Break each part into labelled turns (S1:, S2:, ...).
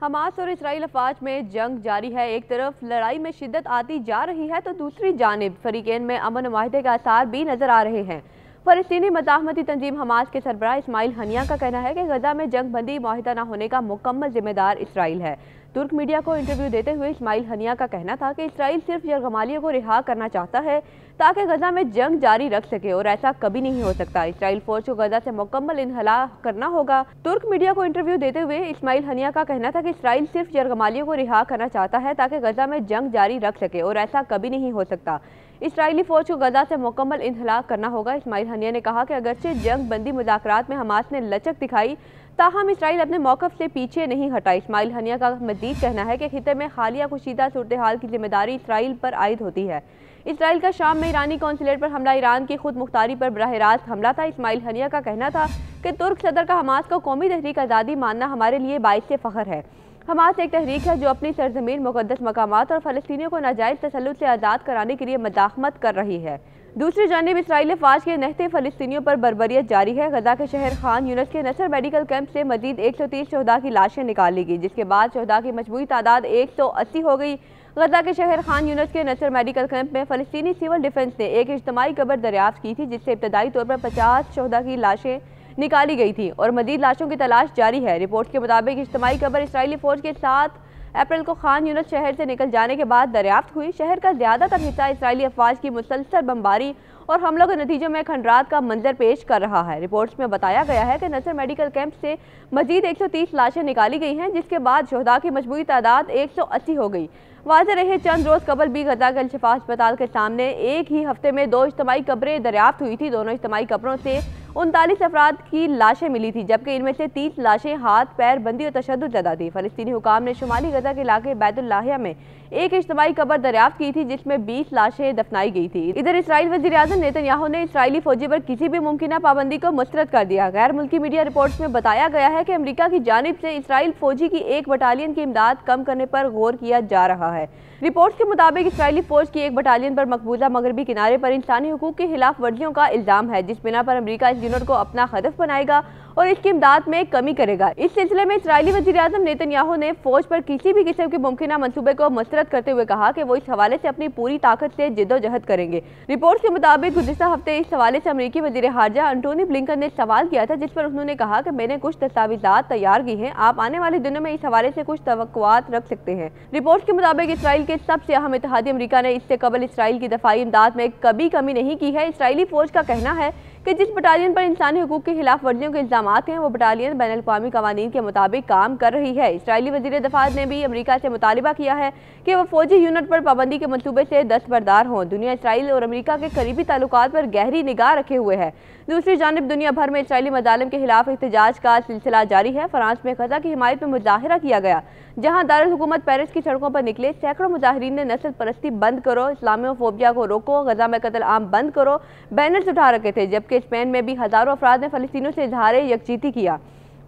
S1: Hamas और Israel अफवाज में जंग जारी है। एक तरफ लड़ाई में शिद्दत आती जा रही है तो दूसरी जानिब फरीकैन में अमन माहिदे के आसार भी नजर आ रहे हैं। फलस्तीनी मज़ाहमती तंजीम हमास के सरबराह इस्माइल हनिया का कहना है कि गजा में जंग बंदी माहिदा न होने का मुकम्मल जिम्मेदार इसराइल है। तुर्क मीडिया को इंटरव्यू देते हुए इस्माइल हनिया का कहना था कि इसराइल सिर्फ यरगमालियों को रिहा करना चाहता है ताकि गजा में जंग जारी रख सके और ऐसा कभी नहीं हो सकता। इसराइल फौज को गजा से मुकम्मल इन्हला करना होगा। तुर्क मीडिया को इंटरव्यू देते हुए इस्माइल हनिया का कहना था कि इसराइल सिर्फ यरगमालियों को रिहा करना चाहता है ताकि गजा में जंग जारी रख सके और ऐसा कभी नहीं हो सकता। इसराइली फौज को गजा से मुकम्मल इन्हला करना होगा। इस्माइल हनिया ने कहा कि अगरचे जंग बंदी मुज़ाकरात में हमास ने लचक दिखाई ताहम इसराइल अपने मौक़िफ़ से पीछे नहीं हटा। इस्माइल हनिया का मज़ीद कहना है कि खिते में हालिया कुशीदा सूरत हाल की जिम्मेदारी इसराइल पर आयद होती है। इसराइल का शाम में ईरानी कौंसलेट पर हमला ईरान की खुद मुख्तारी पर बराह रास्त हमला था। इस्माइल हनिया का कहना था कि तुर्क सदर का हमास को कौमी तहरीक आज़ादी मानना हमारे लिए बाइस फ़ख्र है। हमास एक तहरीक है जो अपनी सरजमीन, मुक़द्दस मकामात और फ़लस्तीनियों को नाजायज़ तसल्लुत से आज़ाद कराने के लिए मज़ाहमत कर रही है। दूसरी जानिब इसराइली अफवाज के नहते फ़लस्तीनियों पर बर्बरियत जारी है। गजा के शहर खान यूनिस के नसर मेडिकल कैंप से मजीद 130 शहदा की लाशें निकाल ली गई, जिसके बाद शहदा की मजमूई तादाद 180 हो गई। गजा के शहर खान यूनिस के नसर मेडिकल कैंप में फ़लस्तीनी सिविल डिफेंस ने एक इज्तिमाई कब्र दरियाफ्त की थी, जिससे इब्तदाई तौर पर 50 शहदा की लाशें निकाली गई थी और मजीद लाशों की तलाश जारी है। रिपोर्ट के मुताबिक इज्तिमाई कब्र इसराइली फौज के 7 अप्रैल को खान यूनिस शहर से निकल जाने के बाद दरियाफ्त हुई। शहर का ज्यादातर हिस्सा इसराइली अफवाज की मुसलसल बमबारी और हमलों के नतीजों में खंडरात का मंजर पेश कर रहा है। रिपोर्ट्स में बताया गया है कि नसर मेडिकल कैंप से मजीद 130 लाशें निकाली गई हैं, जिसके बाद शहदा की मजमूई तादाद 180 हो गई। वाज़ेह रहे चंद रोज कबल भी गजा के अल-शिफा अस्पताल के सामने एक ही हफ्ते में 2 इज्तिमाई कब्रें दरियाफ्त हुई थी। दोनों इज्तिमाई कब्रों से 39 अफराद की लाशें मिली थी, जबकि इनमें से 30 लाशें हाथ पैर बंदी और तशद्दुद ज़दा थी। फलस्तीनी हुकाम ने शुमाली गजा के इलाके बैतुल लाहिया में एक इज्तिमाई कब्र दरियाफ्त की थी, जिसमें 20 लाशें दफनाई गई थी। इधर इसराइल वज़ीर-ए-आज़म नेतन्याहू ने इसराइली फौजी पर किसी भी मुमकिन पाबंदी को मुस्तरद कर दिया। गैर मुल्की मीडिया रिपोर्ट्स में बताया गया है कि अमेरिका की जानिब से इसराइल फौजी की एक बटालियन की इमदाद कम करने पर गौर किया जा रहा है। रिपोर्ट्स के मुताबिक इसराइली फौज की एक बटालियन पर मकबूजा मगरबी किनारे पर इंसानी हुकूक की खिलाफ वर्जियों का इल्जाम है, जिस बिना पर अमेरिका इस यूनिट को अपना हदफ बनाएगा और इसकी इमदाद में कमी करेगा। इस सिलसिले में इसराइली वज़ीर-ए-आज़म नेतन्याहू ने फौज पर किसी भी किस्म के मुमकिन मंसूबे को मुस्तरद करते हुए कहा कि वो इस हवाले से अपनी पूरी ताकत से जिद्दोजहद करेंगे। रिपोर्ट्स के मुताबिक गुज़िश्ता हफ्ते इस हवाले से अमेरिकी वज़ीर ख़ारजा एंटोनी ब्लिंकन ने सवाल किया था, जिस पर उन्होंने कहा कि मैंने कुछ दस्तावेज़ात तैयार की हैं, आप आने वाले दिनों में इस हवाले से कुछ तवक्कुआत रख सकते हैं। रिपोर्ट्स के मुताबिक इसराइल के सबसे अहम इत्तेहादी अमेरिका ने इससे कबल इसराइल की दफाई इमदाद में कभी कमी नहीं की है। इसराइली फौज का कहना है कि जिस बटालियन पर इंसानी हुकूक की खिलाफ वर्जियों के इल्जाम हैं, वो बटालियन बैनुल अक़वामी कवानीन के मुताबिक काम कर रही है। इसराइली वज़ीर दफ़ा ने भी अमेरिका से मुतालिबा किया है कि वह फौजी यूनिट पर पाबंदी के मनसूबे से दस्तबरदार हों। दुनिया इसराइल और अमेरिका के करीबी ताल्लुकात पर गहरी निगाह रखे हुए है। दूसरी जानिब दुनिया भर में इसराइली मज़ालिम के खिलाफ एहतजाज का सिलसिला जारी है। फ्रांस में गजा की हिमायत में मुजाहिरा किया गया, जहाँ दारुल हुकूमत पेरिस की सड़कों पर निकले सैकड़ों मुजाहिरीन ने नस्ल परस्ती बंद करो, इस्लामोफोबिया को रोको, गजा में कत्ल आम बंद करो बैनर्स उठा रखे थे, जबकि स्पेन में भी हजारों अफराद ने फ़लस्तीनियों से इजहार यकजहती किया।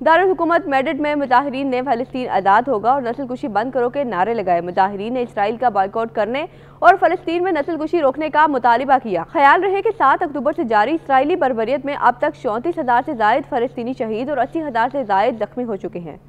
S1: दारुल हुकूमत मैड्रिड में मुजाहिरीन ने फ़लस्तीन आज़ाद होगा और नस्लकुशी बंद करो के नारे लगाए। मुजाहिरीन ने इसराइल का बॉयकॉट करने और फ़लस्तीन में नस्लकुशी रोकने का मुतालिबा किया। ख्याल रहे कि 7 अक्टूबर से जारी इसराइली बर्बरियत में अब तक 34,000 से ज़ायद फ़लस्तीनी शहीद और 80,000 से ज़ायद जख्मी हो चुके हैं।